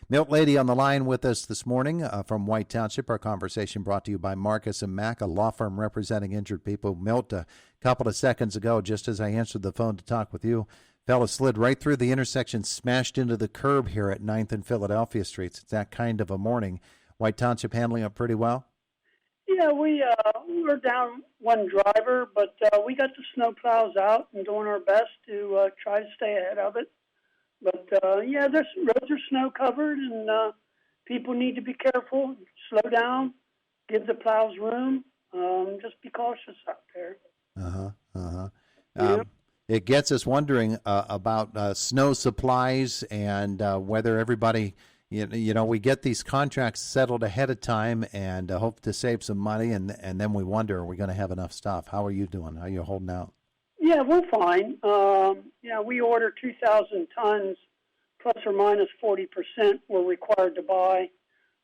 Milt Lady on the line with us this morning from White Township. Our conversation brought to you by Marcus and Mack, a law firm representing injured people. Milt, a couple of seconds ago, just as I answered the phone to talk with you, fella slid right through the intersection, smashed into the curb here at 9th and Philadelphia Streets. It's that kind of a morning. White Township handling it pretty well? Yeah, we were down one driver, but we got the snow plows out and doing our best to try to stay ahead of it. But, yeah, there's roads are snow covered, and people need to be careful, slow down, give the plows room, just be cautious out there. Yeah. It gets us wondering about snow supplies and whether everybody, we get these contracts settled ahead of time and hope to save some money, and then we wonder, are we going to have enough stuff? How are you doing? How are you holding out? Yeah, we're fine. We order 2,000 tons, plus or minus 40% we're required to buy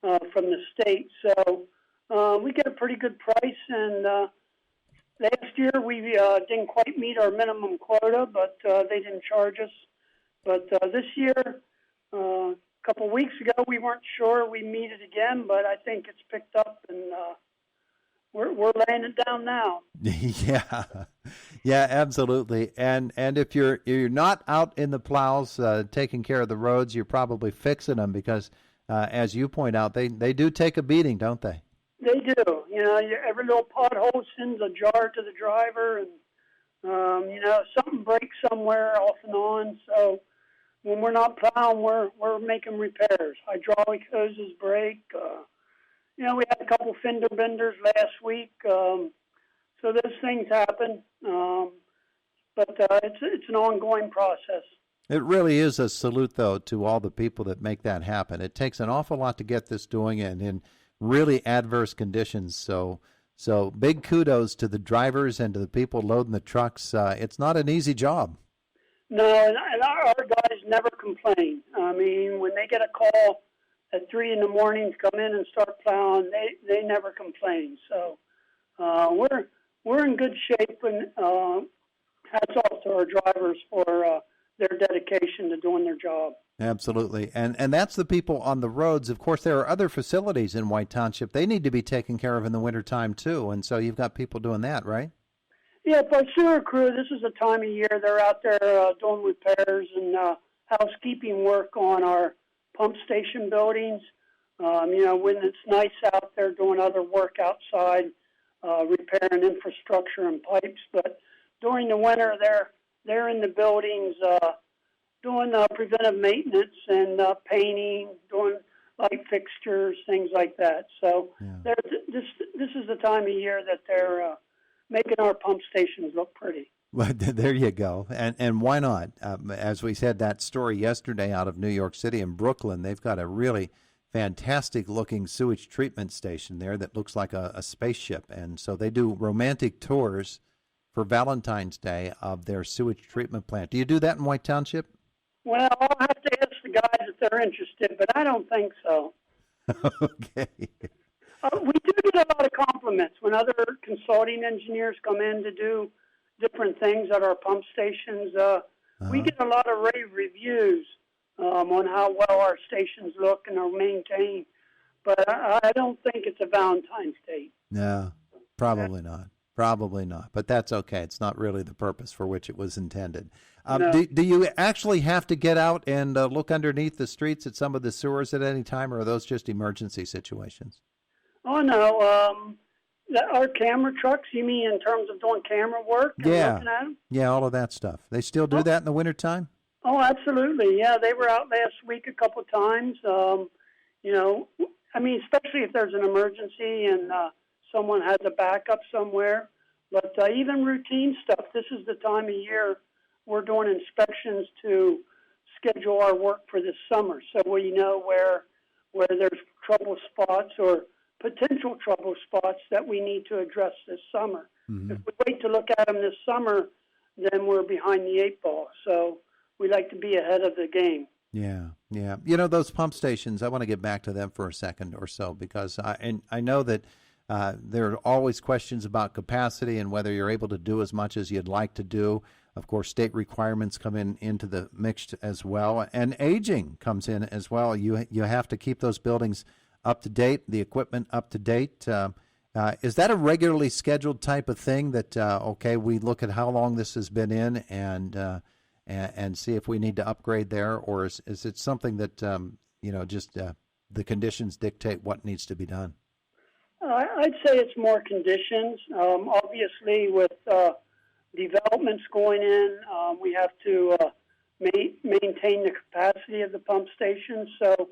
from the state. So we get a pretty good price, and last year we didn't quite meet our minimum quota, but they didn't charge us. But this year, a couple of weeks ago, we weren't sure we meet it again, but I think it's picked up, and we're laying it down now. Yeah, absolutely. And if you're not out in the plows taking care of the roads, you're probably fixing them because, as you point out, they do take a beating, don't they? They do. Every little pothole sends a jar to the driver, and something breaks somewhere off and on. So when we're not plowing, we're making repairs. Hydraulic hoses break. We had a couple fender benders last week, so those things happen. But it's an ongoing process. It really is a salute, though, to all the people that make that happen. It takes an awful lot to get this doing and in really adverse conditions. So big kudos to the drivers and to the people loading the trucks. It's not an easy job. No, and our guys never complain. I mean, when they get a call at 3 in the morning to come in and start plowing, they never complain. So we're in good shape, and hats off to our drivers for their dedication to doing their job. Absolutely. And that's the people on the roads. Of course, there are other facilities in White Township. They need to be taken care of in the wintertime, too. And so you've got people doing that, right? Yeah, but sewer crew, this is the time of year they're out there doing repairs and housekeeping work on our pump station buildings. When it's nice out there doing other work outside, repairing infrastructure and pipes. But during the winter, they're in the buildings doing preventive maintenance and painting, doing light fixtures, things like that. So this is the time of year that they're making our pump stations look pretty. Well, there you go. And why not? As we said, that story yesterday out of New York City and Brooklyn, they've got a really fantastic-looking sewage treatment station there that looks like a spaceship. And so they do romantic tours for Valentine's Day of their sewage treatment plant. Do you do that in White Township? Well, I'll have to ask the guys if they're interested, but I don't think so. Okay. We do get a lot of compliments when other consulting engineers come in to do different things at our pump stations. We get a lot of rave reviews on how well our stations look and are maintained, but I don't think it's a Valentine's Day. No, probably not. Probably not, but that's okay. It's not really the purpose for which it was intended. No. Do you actually have to get out and look underneath the streets at some of the sewers at any time, or are those just emergency situations? Oh, no. Our camera trucks, you mean in terms of doing camera work and looking at them? Yeah, all of that stuff. They still do that in the wintertime? Oh, absolutely. Yeah, they were out last week a couple of times. Especially if there's an emergency and someone has a backup somewhere. But even routine stuff, this is the time of year we're doing inspections to schedule our work for this summer. So we know where there's trouble spots or potential trouble spots that we need to address this summer. Mm-hmm. If we wait to look at them this summer, then we're behind the eight ball. So we like to be ahead of the game. Yeah. Those pump stations, I want to get back to them for a second or so because I know that there are always questions about capacity and whether you're able to do as much as you'd like to do. Of course, state requirements come into the mix as well, and aging comes in as well. You have to keep those buildings up to date, the equipment up to date. Is that a regularly scheduled type of thing that, okay, we look at how long this has been in and see if we need to upgrade there, or is it something that, just the conditions dictate what needs to be done? I'd say it's more conditions. Obviously, with developments going in, we have to maintain the capacity of the pump station, so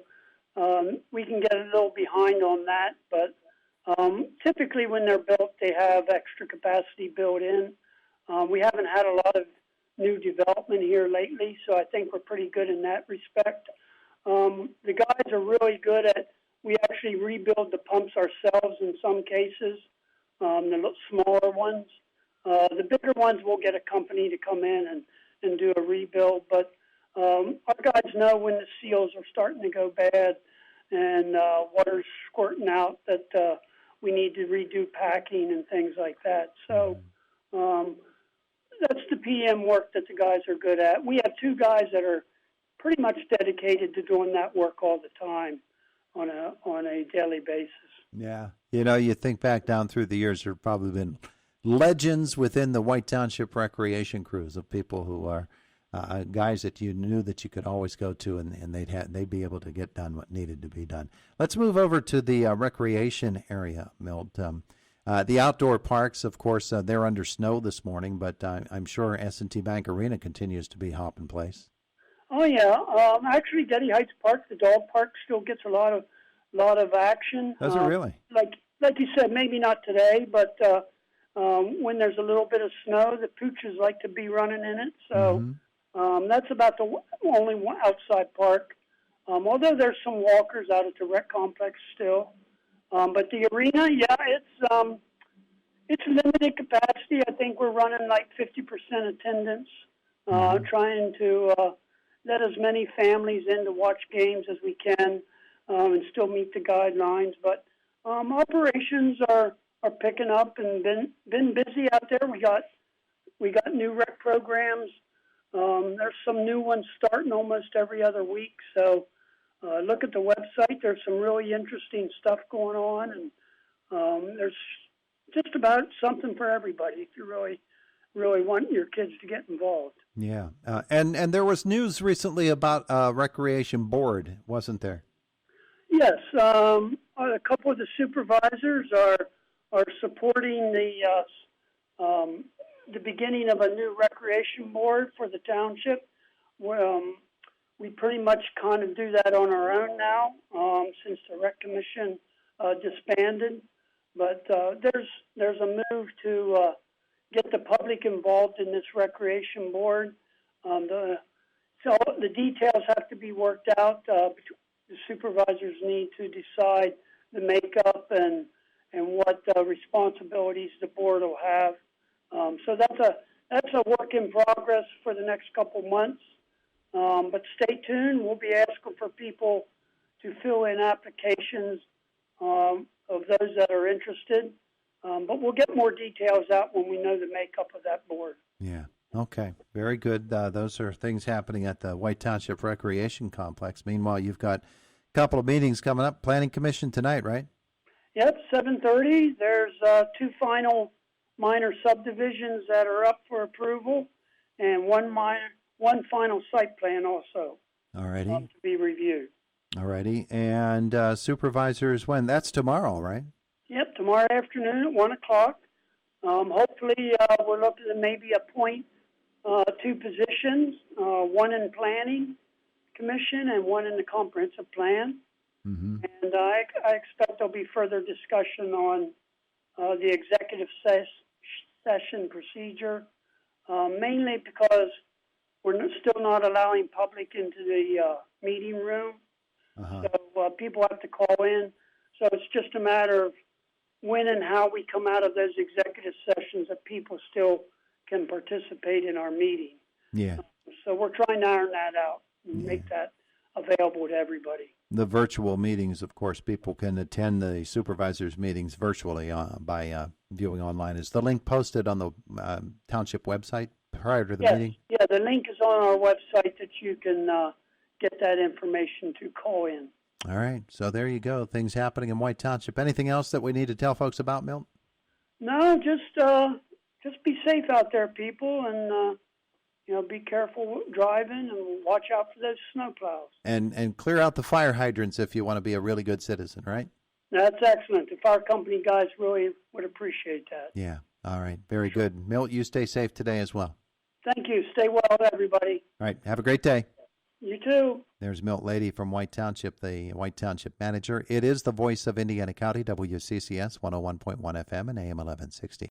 we can get a little behind on that, but typically when they're built, they have extra capacity built in. We haven't had a lot of new development here lately, so I think we're pretty good in that respect. The guys are really good at, we actually rebuild the pumps ourselves in some cases, the smaller ones. The bigger ones, we'll get a company to come in and do a rebuild, but our guys know when the seals are starting to go bad and water's squirting out that we need to redo packing and things like that. So that's the PM work that the guys are good at. We have two guys that are pretty much dedicated to doing that work all the time on a daily basis. Yeah. You think back down through the years, there have probably been legends within the White Township recreation crews of people who are guys that you knew that you could always go to, and they'd be able to get done what needed to be done. Let's move over to the recreation area, Milt. The outdoor parks, of course, they're under snow this morning, but I'm sure S&T Bank Arena continues to be hopping place. Oh yeah, actually, Getty Heights Park, the dog park, still gets a lot of action. Does it really? Like you said, maybe not today, but when there's a little bit of snow, the pooches like to be running in it. So that's about the only one outside park. Although there's some walkers out at the rec complex still, but the arena, yeah, it's limited capacity. I think we're running like 50% attendance, trying to let as many families in to watch games as we can and still meet the guidelines. But operations are picking up and been busy out there. We got new rec programs. There's some new ones starting almost every other week. So look at the website. There's some really interesting stuff going on, and there's just about something for everybody if you really want your kids to get involved. Yeah, and there was news recently about a recreation board, wasn't there? Yes, a couple of the supervisors are supporting the beginning of a new recreation board for the township. We pretty much kind of do that on our own now since the rec commission disbanded. But there's a move to get the public involved in this recreation board. So the details have to be worked out. The supervisors need to decide the makeup and what responsibilities the board will have. So that's a work in progress for the next couple months. But stay tuned. We'll be asking for people to fill in applications of those that are interested. But we'll get more details out when we know the makeup of that board. Yeah. Okay. Very good. Those are things happening at the White Township Recreation Complex. Meanwhile, you've got a couple of meetings coming up. Planning Commission tonight, right? Yep, 7:30. There's two final minor subdivisions that are up for approval, and one final site plan also. Alrighty. To be reviewed. Alrighty. And supervisors, when? That's tomorrow, right? Yep, tomorrow afternoon at 1 o'clock. Hopefully, we're looking to maybe appoint two positions, one in Planning Commission and one in the Comprehensive Plan. Mm-hmm. And I expect there'll be further discussion on the executive session procedure, mainly because we're still not allowing public into the meeting room. So people have to call in. So it's just a matter of when and how we come out of those executive sessions that people still can participate in our meeting. Yeah. So we're trying to iron that out and make that available to everybody. The virtual meetings, of course, people can attend the supervisors' meetings virtually by viewing online. Is the link posted on the township website? prior to the Yes. meeting? Yeah, the link is on our website that you can get that information to call in. All right. So there you go. Things happening in White Township. Anything else that we need to tell folks about, Milt? No, just be safe out there, people, and be careful driving and watch out for those snowplows. And clear out the fire hydrants if you want to be a really good citizen, right? That's excellent. The fire company guys really would appreciate that. Yeah. All right. Very good. Milt, you stay safe today as well. Thank you. Stay well, everybody. All right. Have a great day. You too. There's Milt Lady from White Township, the White Township manager. It is the voice of Indiana County, WCCS 101.1 FM and AM 1160.